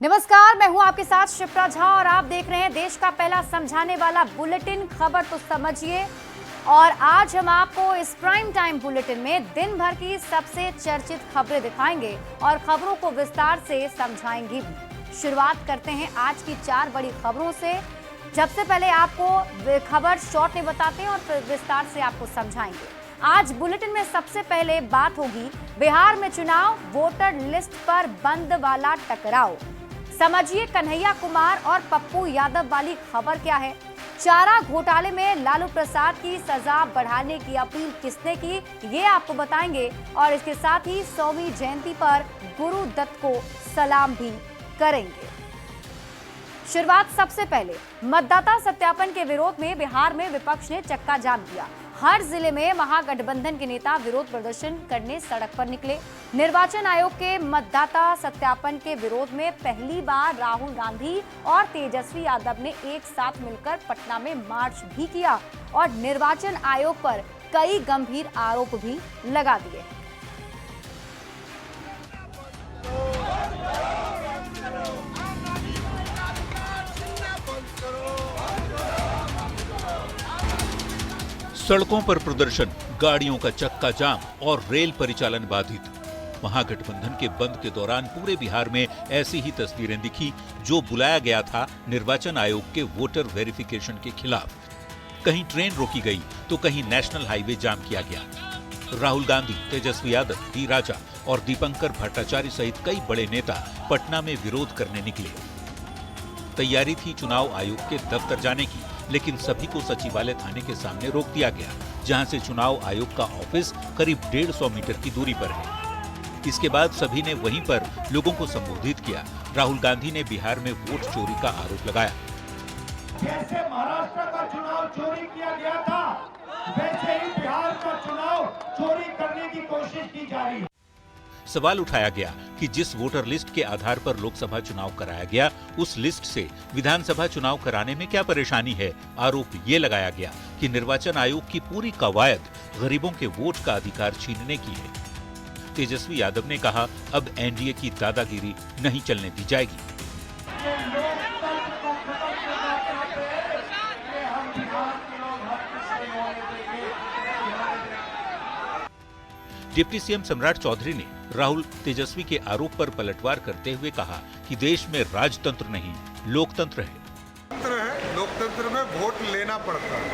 नमस्कार, मैं हूं आपके साथ शिप्रा झा और आप देख रहे हैं देश का पहला समझाने वाला बुलेटिन खबर तो समझिए। और आज हम आपको इस प्राइम टाइम बुलेटिन में दिन भर की सबसे चर्चित खबरें दिखाएंगे और खबरों को विस्तार से समझाएंगे भी। शुरुआत करते हैं आज की 4 बड़ी खबरों से। सबसे पहले आपको खबर शॉर्ट में बताते हैं और फिर विस्तार से आपको समझाएंगे। आज बुलेटिन में सबसे पहले बात होगी बिहार में चुनाव, वोटर लिस्ट पर बंद वाला टकराव। समझिए कन्हैया कुमार और पप्पू यादव वाली खबर क्या है। चारा घोटाले में लालू प्रसाद की सजा बढ़ाने की अपील किसने की, ये आपको बताएंगे। और इसके साथ ही 100वीं जयंती पर गुरु दत्त को सलाम भी करेंगे। शुरुआत सबसे पहले मतदाता सत्यापन के विरोध में बिहार में विपक्ष ने चक्का जाम किया। हर जिले में महागठबंधन के नेता विरोध प्रदर्शन करने सड़क पर निकले। निर्वाचन आयोग के मतदाता सत्यापन के विरोध में पहली बार राहुल गांधी और तेजस्वी यादव ने एक साथ मिलकर पटना में मार्च भी किया और निर्वाचन आयोग पर कई गंभीर आरोप भी लगा दिए। सड़कों पर प्रदर्शन, गाड़ियों का चक्का जाम और रेल परिचालन बाधित। महागठबंधन के बंद के दौरान पूरे बिहार में ऐसी ही तस्वीरें दिखी जो बुलाया गया था निर्वाचन आयोग के वोटर वेरिफिकेशन के खिलाफ। कहीं ट्रेन रोकी गई तो कहीं नेशनल हाईवे जाम किया गया। राहुल गांधी, तेजस्वी यादव, डी राजा और दीपंकर भट्टाचार्य सहित कई बड़े नेता पटना में विरोध करने निकले। तैयारी थी चुनाव आयोग के दफ्तर जाने की, लेकिन सभी को सचिवालय थाने के सामने रोक दिया गया, जहां से चुनाव आयोग का ऑफिस करीब 150 मीटर की दूरी पर है। इसके बाद सभी ने वहीं पर लोगों को संबोधित किया। राहुल गांधी ने बिहार में वोट चोरी का आरोप लगाया। जैसे महाराष्ट्र का चुनाव चोरी किया गया था, वैसे ही बिहार का चुनाव चोरी करने की कोशिश की जा रही है। सवाल उठाया गया कि जिस वोटर लिस्ट के आधार पर लोकसभा चुनाव कराया गया, उस लिस्ट से विधानसभा चुनाव कराने में क्या परेशानी है। आरोप ये लगाया गया कि निर्वाचन आयोग की पूरी कवायद गरीबों के वोट का अधिकार छीनने की है। तेजस्वी यादव ने कहा, अब एनडीए की दादागिरी नहीं चलने दी जाएगी। डिप्टी सीएम सम्राट चौधरी ने राहुल तेजस्वी के आरोप पर पलटवार करते हुए कहा कि देश में राजतंत्र नहीं, लोकतंत्र है। लोकतंत्र में वोट लेना पड़ता है,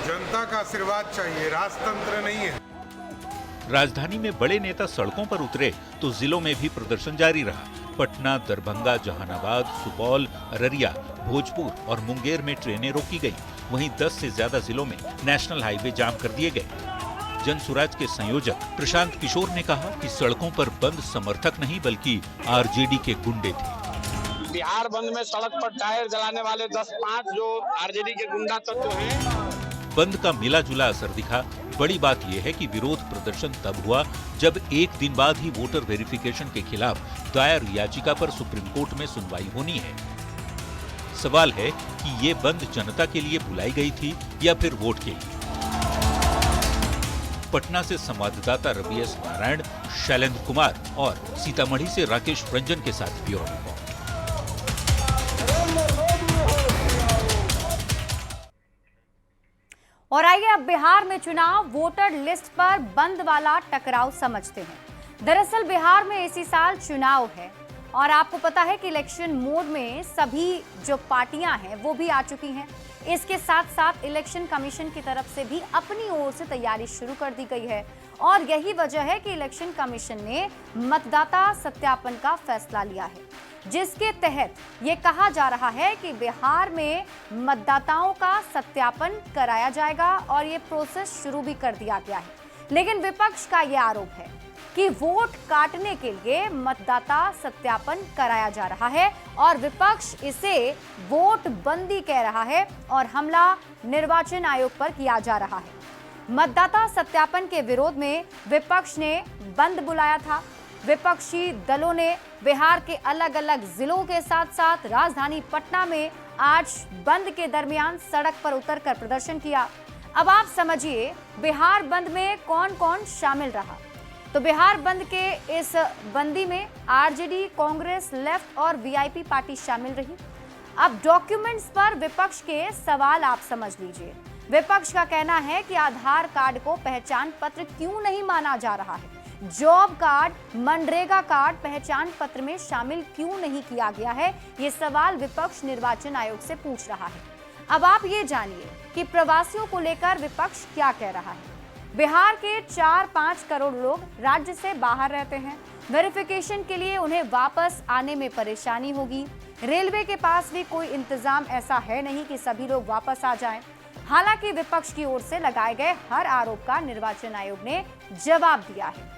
जनता का आशीर्वाद चाहिए, राजतंत्र नहीं है। राजधानी में बड़े नेता सड़कों पर उतरे तो जिलों में भी प्रदर्शन जारी रहा। पटना, दरभंगा, जहानाबाद, सुपौल, अररिया, भोजपुर और मुंगेर में ट्रेनें रोकी गई। वहीं 10 से ज्यादा जिलों में नेशनल हाईवे जाम कर दिए गए। जन सुराज के संयोजक प्रशांत किशोर ने कहा कि सड़कों पर बंद समर्थक नहीं बल्कि आरजेडी के गुंडे थे। बिहार बंद में सड़क पर टायर जलाने वाले 10-5 जो आरजेडी के गुंडा तत्व हैं। बंद का मिला जुला असर दिखा। बड़ी बात यह है कि विरोध प्रदर्शन तब हुआ जब एक दिन बाद ही वोटर वेरिफिकेशन के खिलाफ दायर याचिका पर सुप्रीम कोर्ट में सुनवाई होनी है। सवाल है कि ये बंद जनता के लिए बुलाई गई थी या फिर वोट के लिए। पटना से संवाददाता रवि एस नारायण, शैलेंद्र कुमार और सीतामढ़ी से राकेश रंजन के साथ ब्यूरो रिपोर्ट। और आइए अब बिहार में चुनाव, वोटर लिस्ट पर बंद वाला टकराव समझते हैं। दरअसल बिहार में इसी साल चुनाव है और आपको पता है कि इलेक्शन मोड में सभी जो पार्टियां हैं वो भी आ चुकी हैं। इसके साथ साथ इलेक्शन कमीशन की तरफ से भी अपनी ओर से तैयारी शुरू कर दी गई है और यही वजह है कि इलेक्शन कमीशन ने मतदाता सत्यापन का फैसला लिया है, जिसके तहत ये कहा जा रहा है कि बिहार में मतदाताओं का सत्यापन कराया जाएगा और ये प्रोसेस शुरू भी कर दिया गया है। लेकिन विपक्ष का ये आरोप है कि वोट काटने के लिए मतदाता सत्यापन कराया जा रहा है और विपक्ष इसे वोट बंदी कह रहा है और हमला निर्वाचन आयोग पर किया जा रहा है। मतदाता सत्यापन के विरोध में विपक्ष ने बंद बुलाया था। विपक्षी दलों ने बिहार के अलग अलग जिलों के साथ साथ राजधानी पटना में आज बंद के दरमियान सड़क पर उतरकर प्रदर्शन किया। अब आप समझिए बिहार बंद में कौन कौन शामिल रहा। तो बिहार बंद के इस बंदी में आरजेडी, कांग्रेस, लेफ्ट और वीआईपी पार्टी शामिल रही। अब डॉक्यूमेंट्स पर विपक्ष के सवाल आप समझ लीजिए। विपक्ष का कहना है कि आधार कार्ड को पहचान पत्र क्यों नहीं माना जा रहा है, जॉब कार्ड, मनरेगा कार्ड पहचान पत्र में शामिल क्यों नहीं किया गया है। ये सवाल विपक्ष निर्वाचन आयोग से पूछ रहा है। अब आप ये जानिए कि प्रवासियों को लेकर विपक्ष क्या कह रहा है। बिहार के 4-5 करोड़ लोग राज्य से बाहर रहते हैं। वेरिफिकेशन के लिए उन्हें वापस आने में परेशानी होगी। रेलवे के पास भी कोई इंतजाम ऐसा है नहीं कि सभी लोग वापस आ जाएं। हालांकि विपक्ष की ओर से लगाए गए हर आरोप का निर्वाचन आयोग ने जवाब दिया है।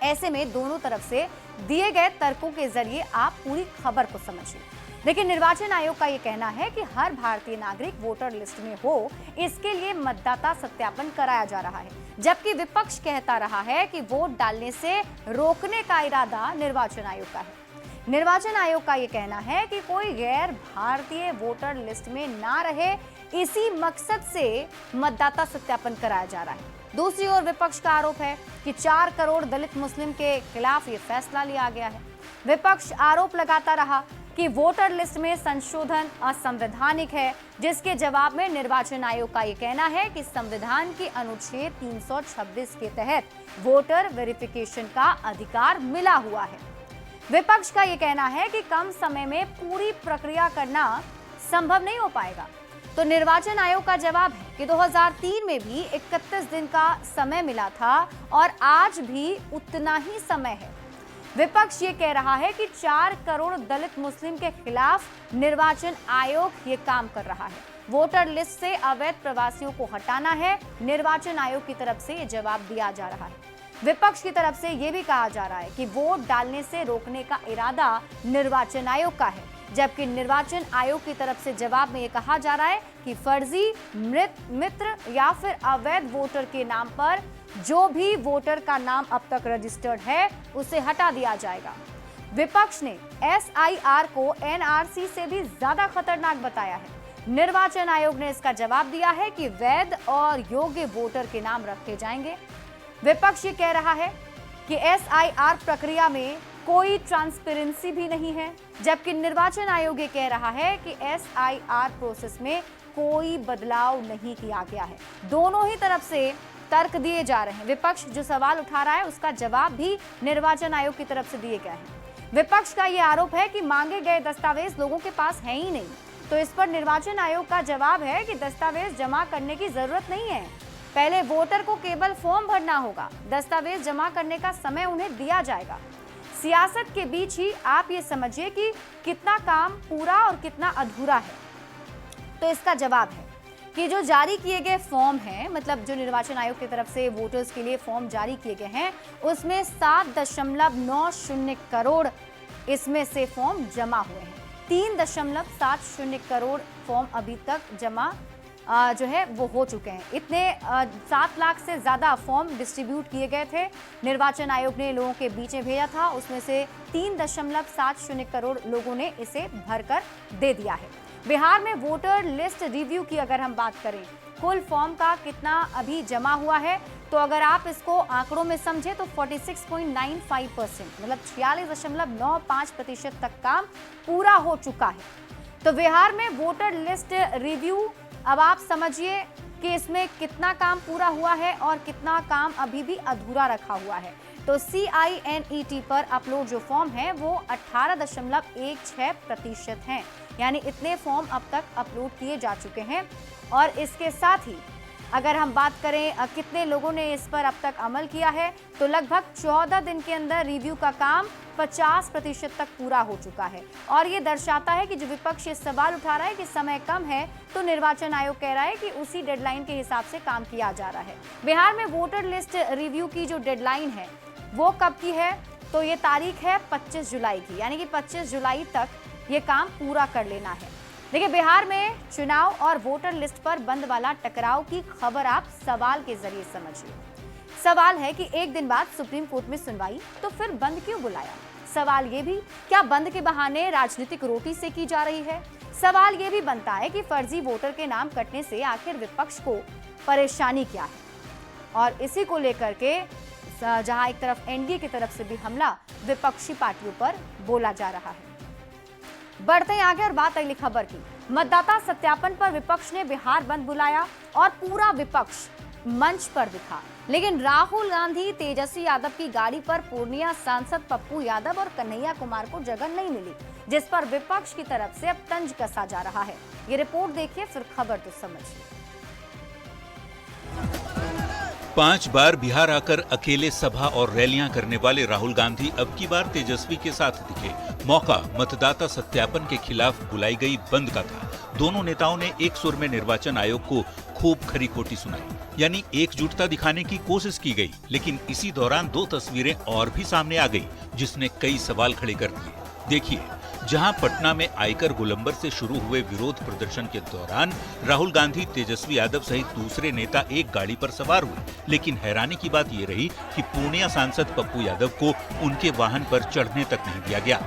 ऐसे में दोनों तरफ से दिए गए तर्कों के जरिए आप पूरी खबर को समझिए। लेकिन निर्वाचन आयोग का यह कहना है कि हर भारतीय नागरिक वोटर लिस्ट में हो, इसके लिए मतदाता सत्यापन कराया जा रहा है, जबकि विपक्ष कहता रहा है कि वोट डालने से रोकने का इरादा निर्वाचन आयोग का है। निर्वाचन आयोग का यह कहना है कि कोई गैर भारतीय वोटर लिस्ट में ना रहे, इसी मकसद से मतदाता सत्यापन कराया जा रहा है। दूसरी ओर विपक्ष का आरोप है कि 4 करोड़ दलित मुस्लिम के खिलाफ ये फैसला लिया गया है। विपक्ष आरोप लगाता रहा कि वोटर लिस्ट में संशोधन असंवैधानिक है, जिसके जवाब में निर्वाचन आयोग का यह कहना है कि संविधान के अनुच्छेद 326 के तहत वोटर वेरिफिकेशन का अधिकार मिला हुआ है। विपक्ष का यह कहना है कि कम समय में पूरी प्रक्रिया करना संभव नहीं हो पाएगा। तो निर्वाचन आयोग का जवाब है कि 2003 में भी 31 दिन का समय मिला था और आज भी उतना ही समय है। विपक्ष ये कह रहा है कि 4 करोड़ दलित मुस्लिम के खिलाफ निर्वाचन आयोग ये काम कर रहा है। वोटर लिस्ट से अवैध प्रवासियों को हटाना है। निर्वाचन आयोग की तरफ से ये जवाब दिया जा रहा है। विपक्ष की तरफ से ये भी कहा जा रहा है कि वोट डालने से रोकने का इरादा निर्वाचन आयोग का है, जबकि निर्वाचन आयोग की तरफ से जवाब में ये कहा जा रहा है कि फर्जी, मृत, मित्र या फिर अवैध वोटर के नाम पर जो भी वोटर का नाम अब तक रजिस्टर्ड है उसे हटा दिया जाएगा। विपक्ष ने SIR को NRC से भी ज्यादा खतरनाक बताया है। निर्वाचन आयोग ने इसका जवाब दिया है कि वैध और योग्य वोटर के नाम रखे जाएंगे। विपक्ष ये कह रहा है कि SIR प्रक्रिया में कोई ट्रांसपेरेंसी भी नहीं है, जबकि निर्वाचन आयोग ये कह रहा है कि SIR प्रोसेस में कोई बदलाव नहीं किया गया है। दोनों ही तरफ से तर्क दिए जा रहे हैं। विपक्ष जो सवाल उठा रहा है उसका जवाब भी निर्वाचन आयोग की तरफ से दिए गए हैं। विपक्ष का ये आरोप है कि मांगे गए दस्तावेज लोगों के पास है ही नहीं। तो इस पर निर्वाचन आयोग का जवाब है कि दस्तावेज जमा करने की जरूरत नहीं है। पहले वोटर को केवल फॉर्म भरना होगा, दस्तावेज जमा करने का समय उन्हें दिया जाएगा। सियासत के बीच ही आप ये समझिए कि कितना काम पूरा और कितना अधूरा है। तो इसका जवाब है कि जो जारी किए गए फॉर्म हैं, मतलब जो निर्वाचन आयोग की तरफ से वोटर्स के लिए फॉर्म जारी किए गए हैं, उसमें 7.90 करोड़ इसमें से फॉर्म जमा हुए हैं। 3.70 करोड़ फॉर्म अभी तक जमा जो है वो हो चुके हैं। इतने 7 लाख से ज़्यादा फॉर्म डिस्ट्रीब्यूट किए गए थे। निर्वाचन आयोग ने लोगों के बीच में भेजा था, उसमें से 3.70 करोड़ लोगों ने इसे भरकर दे दिया है। बिहार में वोटर लिस्ट रिव्यू की अगर हम बात करें, कुल फॉर्म का कितना अभी जमा हुआ है, तो अगर आप इसको आंकड़ों में समझे तो 46.95%, मतलब 46.95% तक काम पूरा हो चुका है। तो बिहार में वोटर लिस्ट रिव्यू, अब आप समझिए कि इसमें कितना काम पूरा हुआ है और कितना काम अभी भी अधूरा रखा हुआ है। तो CINET पर अपलोड जो फॉर्म है वो 18.16% हैं, यानी इतने फॉर्म अब तक अपलोड किए जा चुके हैं। और इसके साथ ही अगर हम बात करें कितने लोगों ने इस पर अब तक अमल किया है, तो लगभग 14 दिन के अंदर रिव्यू का काम 50% तक पूरा हो चुका है। और ये दर्शाता है कि जो विपक्ष ये सवाल उठा रहा है कि समय कम है, तो निर्वाचन आयोग कह रहा है कि उसी डेडलाइन के हिसाब से काम किया जा रहा है। बिहार में वोटर लिस्ट रिव्यू की जो डेडलाइन है वो कब की है, तो ये तारीख है 25 जुलाई की, यानी कि 25 जुलाई तक ये काम पूरा कर लेना है। देखिए, बिहार में चुनाव और वोटर लिस्ट पर बंद वाला टकराव की खबर आप सवाल के जरिए समझिए। सवाल है कि एक दिन बाद सुप्रीम कोर्ट में सुनवाई, तो फिर बंद क्यों बुलाया? सवाल ये भी, क्या बंद के बहाने राजनीतिक रोटी सेकी जा रही है? सवाल ये भी बनता है कि फर्जी वोटर के नाम कटने से आखिर विपक्ष को परेशानी क्या है? और इसी को लेकर के जहां एक तरफ एनडीए की तरफ से भी हमला विपक्षी पार्टियों पर बोला जा रहा है। बढ़ते हैं आगे और बात अगली खबर की। मतदाता सत्यापन पर विपक्ष ने बिहार बंद बुलाया और पूरा विपक्ष मंच पर दिखा, लेकिन राहुल गांधी, तेजस्वी यादव की गाड़ी पर पूर्णिया सांसद पप्पू यादव और कन्हैया कुमार को जगह नहीं मिली, जिस पर विपक्ष की तरफ से अब तंज कसा जा रहा है। ये रिपोर्ट देखिए, फिर खबर तो समझिए। 5 बार बिहार आकर अकेले सभा और रैलियां करने वाले राहुल गांधी अब की बार तेजस्वी के साथ दिखे। मौका मतदाता सत्यापन के खिलाफ बुलाई गई बंद का था। दोनों नेताओं ने एक सुर में निर्वाचन आयोग को खूब खरी खोटी सुनाई, यानी एकजुटता दिखाने की कोशिश की गई। लेकिन इसी दौरान 2 तस्वीरें और भी सामने आ गई, जिसने कई सवाल खड़े कर दिए। देखिए, जहां पटना में आयकर गोलंबर से शुरू हुए विरोध प्रदर्शन के दौरान राहुल गांधी, तेजस्वी यादव सहित दूसरे नेता एक गाड़ी पर सवार हुए, लेकिन हैरानी की बात यह रही कि पूर्णिया सांसद पप्पू यादव को उनके वाहन पर चढ़ने तक नहीं दिया गया।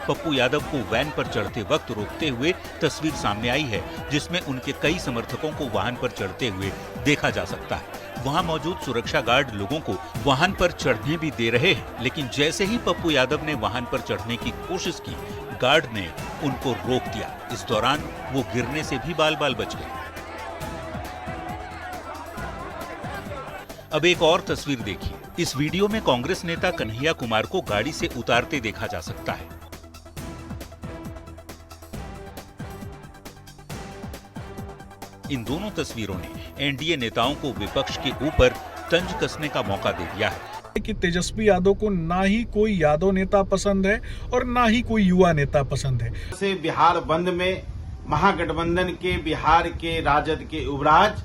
पप्पू यादव को वैन पर चढ़ते वक्त रोकते हुए तस्वीर सामने आई है, जिसमें उनके कई समर्थकों को वाहन पर चढ़ते हुए देखा जा सकता है। वहां मौजूद सुरक्षा गार्ड लोगों को वाहन पर चढ़ने भी दे रहे हैं, लेकिन जैसे ही पप्पू यादव ने वाहन पर चढ़ने की कोशिश की, गार्ड ने उनको रोक दिया। इस दौरान वो गिरने से भी बाल बाल बच गए। अब एक और तस्वीर देखिए। इस वीडियो में कांग्रेस नेता कन्हैया कुमार को गाड़ी से उतारते देखा जा सकता है। इन दोनों तस्वीरों ने एनडीए नेताओं को विपक्ष के ऊपर तंज कसने का मौका दे दिया है कि तेजस्वी यादव को ना ही कोई यादव नेता पसंद है और ना ही कोई युवा नेता पसंद है। से बिहार बंद में महागठबंधन के बिहार के राजद के युवराज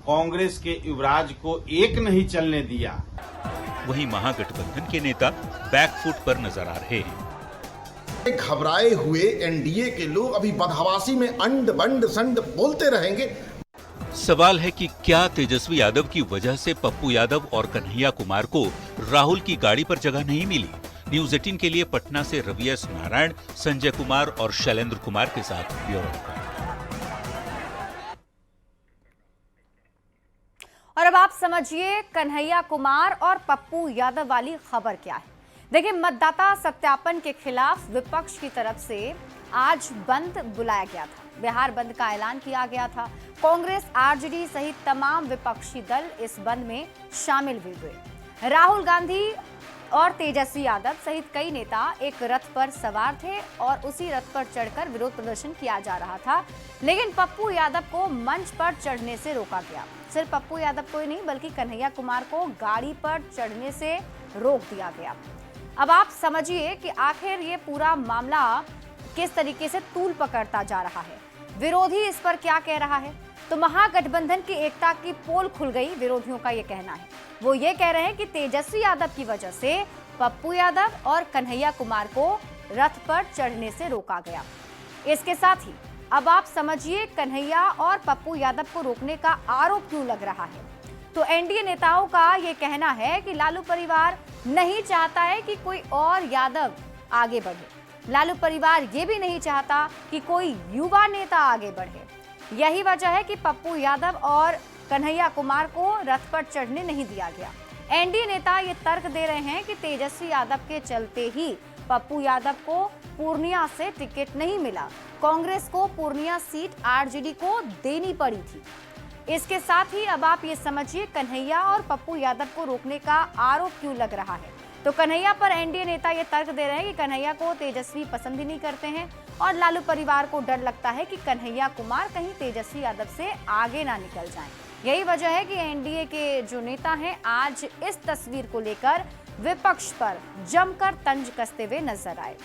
कांग्रेस के युवराज को एक नहीं चलने दिया। वहीं महागठबंधन के नेता बैकफुट पर नजर आ रहे हैं। घबराए हुए एनडीए के लोग अभी बदहवासी में अंड बंड संड बोलते रहेंगे। सवाल है कि क्या तेजस्वी यादव की वजह से पप्पू यादव और कन्हैया कुमार को राहुल की गाड़ी पर जगह नहीं मिली? न्यूज़ 18 के लिए पटना से रवि एस नारायण, संजय कुमार और शैलेंद्र कुमार के साथ ब्यूरो रिपोर्ट। और अब आप समझिए कन्हैया कुमार और पप्पू यादव वाली खबर क्या है। देखिए, मतदाता सत्यापन के खिलाफ विपक्ष की तरफ से आज बंद बुलाया गया था। बिहार बंद का ऐलान किया गया था। कांग्रेस, आरजेडी सहित तमाम विपक्षी दल इस बंद में शामिल भी हुए। राहुल गांधी और तेजस्वी यादव सहित कई नेता एक रथ पर सवार थे और उसी रथ पर चढ़कर विरोध प्रदर्शन किया जा रहा था, लेकिन पप्पू यादव को मंच पर चढ़ने से रोका गया। सिर्फ पप्पू यादव को ही नहीं, बल्कि कन्हैया कुमार को गाड़ी पर चढ़ने से रोक दिया गया। अब आप समझिए कि आखिर ये पूरा मामला किस तरीके से तूल पकड़ता जा रहा है। विरोधी इस पर क्या कह रहा है? तो महागठबंधन की एकता की पोल खुल गई, विरोधियों का ये कहना है। वो ये कह रहे हैं कि तेजस्वी यादव की वजह से पप्पू यादव और कन्हैया कुमार को रथ पर चढ़ने से रोका गया। इसके साथ ही अब आप समझिए कन्हैया और पप्पू यादव को रोकने का आरोप क्यों लग रहा है। तो एनडीए नेताओं का ये कहना है कि लालू परिवार नहीं चाहता है कि कोई और यादव आगे बढ़े। लालू परिवार ये भी नहीं चाहता कि कोई युवा नेता आगे बढ़े। यही वजह है कि पप्पू यादव और कन्हैया कुमार को रथ पर चढ़ने नहीं दिया गया। एनडीए नेता ये तर्क दे रहे हैं कि तेजस्वी यादव के चलते ही पप्पू यादव को पूर्णिया से टिकट नहीं मिला। कांग्रेस को पूर्णिया सीट आरजेडी को देनी पड़ी थी। इसके साथ ही अब आप ये समझिए कन्हैया और पप्पू यादव को रोकने का आरोप क्यों लग रहा है। तो कन्हैया पर एनडीए नेता ये तर्क दे रहे हैं कि कन्हैया को तेजस्वी पसंद ही नहीं करते हैं और लालू परिवार को डर लगता है कि कन्हैया कुमार कहीं तेजस्वी यादव से आगे ना निकल जाएं। यही वजह है कि एनडीए के जो नेता हैं आज इस तस्वीर को लेकर विपक्ष पर जमकर तंज कसते हुए नजर आए।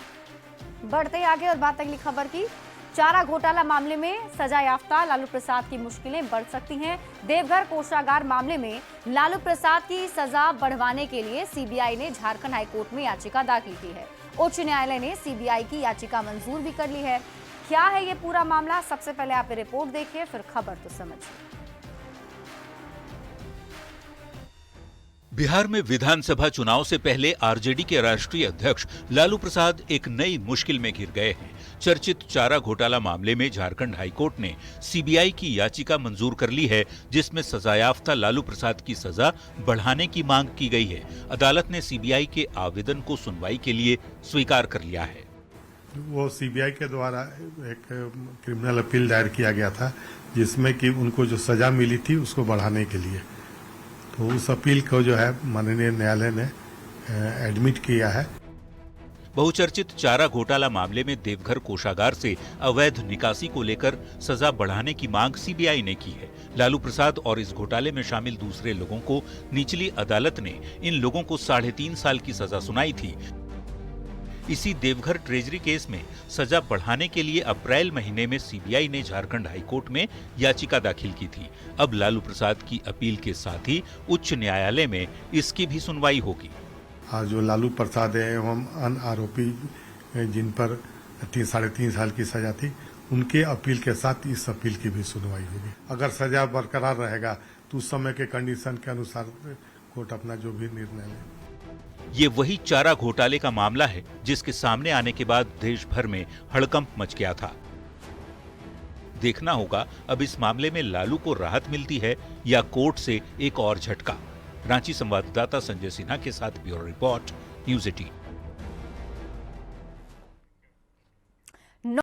बढ़ते आगे और बात अगली खबर की। चारा घोटाला मामले में सजा याफ्ता लालू प्रसाद की मुश्किलें बढ़ सकती हैं। देवघर कोषागार मामले में लालू प्रसाद की सजा बढ़वाने के लिए सीबीआई ने झारखंड हाईकोर्ट में याचिका दाखिल की है। उच्च न्यायालय ने सीबीआई की याचिका मंजूर भी कर ली है। क्या है ये पूरा मामला? सबसे पहले आप रिपोर्ट देखिए, फिर खबर तो समझिए। बिहार में विधानसभा चुनाव से पहले आरजेडी के राष्ट्रीय अध्यक्ष लालू प्रसाद एक नई मुश्किल में घिर गए हैं। चर्चित चारा घोटाला मामले में झारखंड हाईकोर्ट ने सीबीआई की याचिका मंजूर कर ली है, जिसमें सजायाफ्ता लालू प्रसाद की सजा बढ़ाने की मांग की गई है। अदालत ने सीबीआई के आवेदन को सुनवाई के लिए स्वीकार कर लिया है। वो सीबीआई के द्वारा एक क्रिमिनल अपील दायर किया गया था, जिसमें कि उनको जो सजा मिली थी उसको बढ़ाने के लिए, तो उस अपील को जो है माननीय न्यायालय ने एडमिट किया है। बहुचर्चित चारा घोटाला मामले में देवघर कोषागार से अवैध निकासी को लेकर सजा बढ़ाने की मांग सीबीआई ने की है। लालू प्रसाद और इस घोटाले में शामिल दूसरे लोगों को निचली अदालत ने इन लोगों को 3.5 साल की सजा सुनाई थी। इसी देवघर ट्रेजरी केस में सजा बढ़ाने के लिए अप्रैल महीने में सीबीआई ने झारखंड हाईकोर्ट में याचिका दाखिल की थी। अब लालू प्रसाद की अपील के साथ ही उच्च न्यायालय में इसकी भी सुनवाई होगी। जो लालू प्रसाद एवं अन्य आरोपी जिन पर 3.5 साल की सजा थी, उनके अपील के साथ इस अपील की भी सुनवाई होगी। अगर सजा बरकरार रहेगा तो उस समय के कंडीशन के अनुसार कोर्ट अपना जो भी निर्णय ले। ये वही चारा घोटाले का मामला है जिसके सामने आने के बाद देश भर में हड़कंप मच गया था। देखना होगा अब इस मामले में लालू को राहत मिलती है या कोर्ट से एक और झटका। रांची संवाददाता संजय सिन्हा के साथ ब्यूरो रिपोर्ट, न्यूज़ 18।